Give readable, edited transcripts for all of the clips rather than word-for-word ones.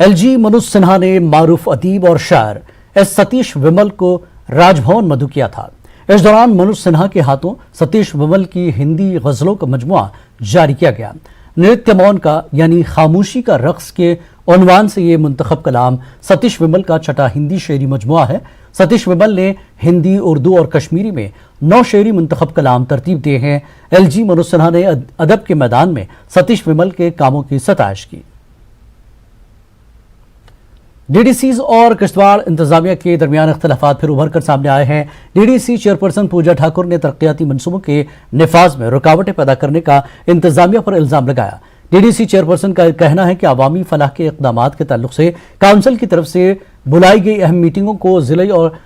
LG Manoj Sinha ने मारूफ अदीब और शायर एस सतीश विमल को राजभवन मधु किया था। इस दौरान मनोज सिन्हा के हाथों सतीश विमल की हिंदी गजलों का मजमुआ जारी किया गया। नृत्य मौन का यानी खामोशी का रक्स के उन्वान से ये मुंतखब कलाम सतीश विमल का छठा हिंदी शेरी मजमुआ है। सतीश विमल ने हिंदी, उर्दू और कश्मीरी में 9 शेरी मुंतखब कलाम तरतीब दिए हैं। एलजी मनोज सिन्हा ने अदब के मैदान में सतीश विमल के कामों की सताइश की। डीडीसीज और किश्तवाड़ इंतजामिया के दरमियान इख्तलाफात फिर उभर कर सामने आए हैं। डीडीसी चेयरपर्सन पूजा ठाकुर ने तरक्याती मंसूबों के निफाज में रुकावटें पैदा करने का इंतजामिया पर इल्जाम लगाया। डीडीसी चेयरपर्सन का कहना है कि अवामी फलाह के इक़दामात के ताल्लुक से काउंसिल की तरफ से बुलाई गई अहम मीटिंगों को जिले और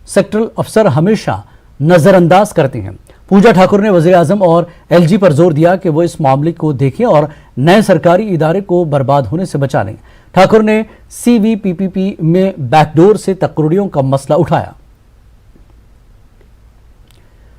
सेक्टरल अफसर हमेशा नजरअंदाज करते हैं। पूजा ठाकुर ने वज़ीर आज़म और एलजी पर जोर दिया कि वो इस मामले को देखें और नए सरकारी इदारे को बर्बाद होने से बचा लें। ठाकुर ने सीवीपीपी में बैकडोर से तकरीरों का मसला उठाया।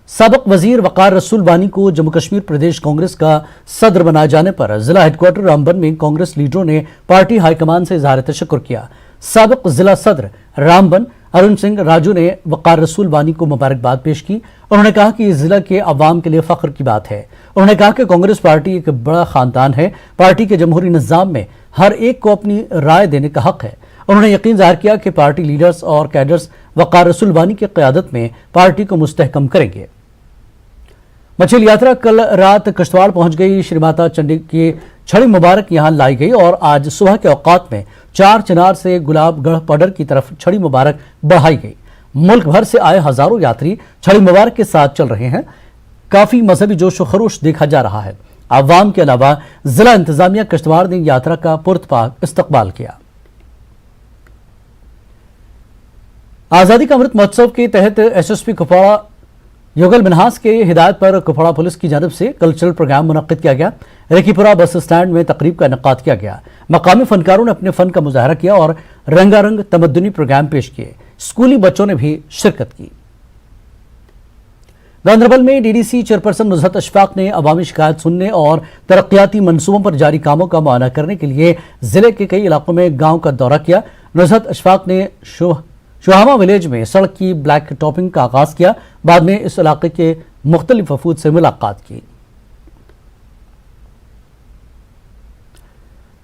साबिक वजीर वकार रसूल वानी को जम्मू कश्मीर प्रदेश कांग्रेस का सदर बनाए जाने पर जिला हेडक्वार्टर रामबन में कांग्रेस लीडरों ने पार्टी हाईकमान से इजहार तशक्कुर किया। साबिक जिला सदर रामबन अरुण सिंह राजू ने वकार रसूल वानी को मुबारकबाद पेश की। उन्होंने कहा कि इस जिला के अवाम के लिए फख्र की बात है। उन्होंने कहा कि कांग्रेस पार्टी एक बड़ा खानदान है। पार्टी के जमहूरी निज़ाम में हर एक को अपनी राय देने का हक है। उन्होंने यकीन जाहिर किया कि पार्टी लीडर्स और कैडर्स वकार रसूल वानी की क़यादत में पार्टी को मुस्तहकम करेंगे। मछली यात्रा कल रात किश्तवाड़ पहुंच गई। श्री माता चंडी की छड़ी मुबारक यहां लाई गई और आज सुबह के औकात में 4 चिनार से गुलाबगढ़ पडर की तरफ छड़ी मुबारक बढ़ाई गई। मुल्क भर से आए हजारों यात्री छड़ी मुबारक के साथ चल रहे हैं। काफी मजहबी जोश व खरोश देखा जा रहा है। अवाम के अलावा जिला इंतजामिया किश्तवाड़ ने यात्रा का पुरतपाक इस्तकबाल किया। आजादी का अमृत महोत्सव के तहत एसएसपी कुपवाड़ा युगल मिन्हास के हिदायत पर कुपवाड़ा पुलिस की जानिब से कल्चरल प्रोग्राम मुनक्किद किया गया। रेखीपुरा बस स्टैंड में तकरीब का इनेकाद किया गया। मकामी फनकारों ने अपने फन का मुजाहरा किया और रंगारंग तमद्दुनी प्रोग्राम पेश किए। स्कूली बच्चों ने भी शिरकत की। गांधरबल में डीडीसी चेयरपर्सन नुज़हत अशफाक ने अवामी शिकायत सुनने और तरक्याती मंसूबों पर जारी कामों का मुआयना करने के लिए जिले के कई इलाकों में गांव का दौरा किया। नुज़हत अशफाक ने शुहामा विलेज में सड़क की ब्लैक टॉपिंग का आगाज किया। बाद में इस इलाके के मुख्तलिफ वफूद से मुलाकात की।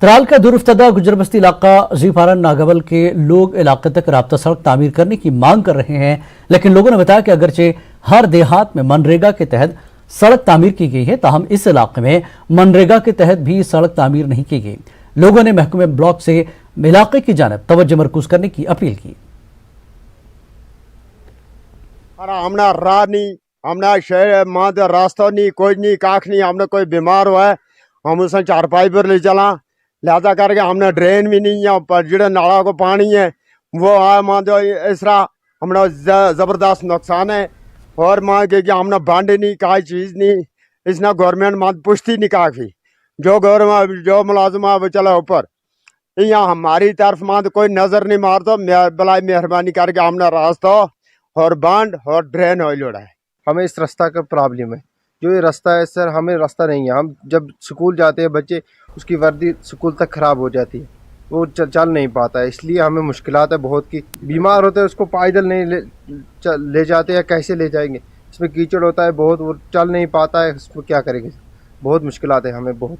त्राल का दुरुफ्तदा गुजरबस्ती इलाका जीपारा नागवल के लोग इलाके तक राब्ता सड़क तामीर करने की मांग कर रहे हैं, लेकिन लोगों ने बताया कि अगरचे हर देहात में मनरेगा के तहत सड़क तामीर की गई है, ताहम इस इलाके में मनरेगा के तहत भी सड़क तामीर नहीं की गई। लोगों ने महकमे ब्लॉक से इलाके की जानब तवज्जो मरकूज करने की अपील की। हमने राह नहीं, हमने शहर माद रास्ता नहीं, कोई नहीं, काख नहीं। हमने कोई बीमार हुआ है, हम उसे चारपाई पर ले चला, लिहाजा करके हमने ड्रेन भी नहीं है, पर जड़े नाला को पानी है वो है मान जो इसरा हमने ज़बरदस्त नुकसान है। और मान के हमने बांटे नहीं, कोई चीज़ नहीं, इसने गवर्नमेंट मान पुश्ती नहीं काफ़ी। जो गवर्नमेंट जो मुलाजिम है वो चला ऊपर, यहाँ हमारी तरफ मान कोई नज़र नहीं मारता। बलाई मेहरबानी करके हमने रास्ता और बांड और ड्रेन ऑयल उड़ा है। हमें इस रास्ता का प्रॉब्लम है। जो ये रास्ता है सर, हमें रास्ता नहीं है। हम जब स्कूल जाते हैं बच्चे, उसकी वर्दी स्कूल तक ख़राब हो जाती है, वो चल नहीं पाता है। इसलिए हमें मुश्किलात है बहुत की। बीमार होते हैं उसको पैदल नहीं ले जाते हैं, कैसे ले जाएंगे? इसमें कीचड़ होता है बहुत, वो चल नहीं पाता है, उसमें क्या करेंगे? बहुत मुश्किलात है हमें बहुत।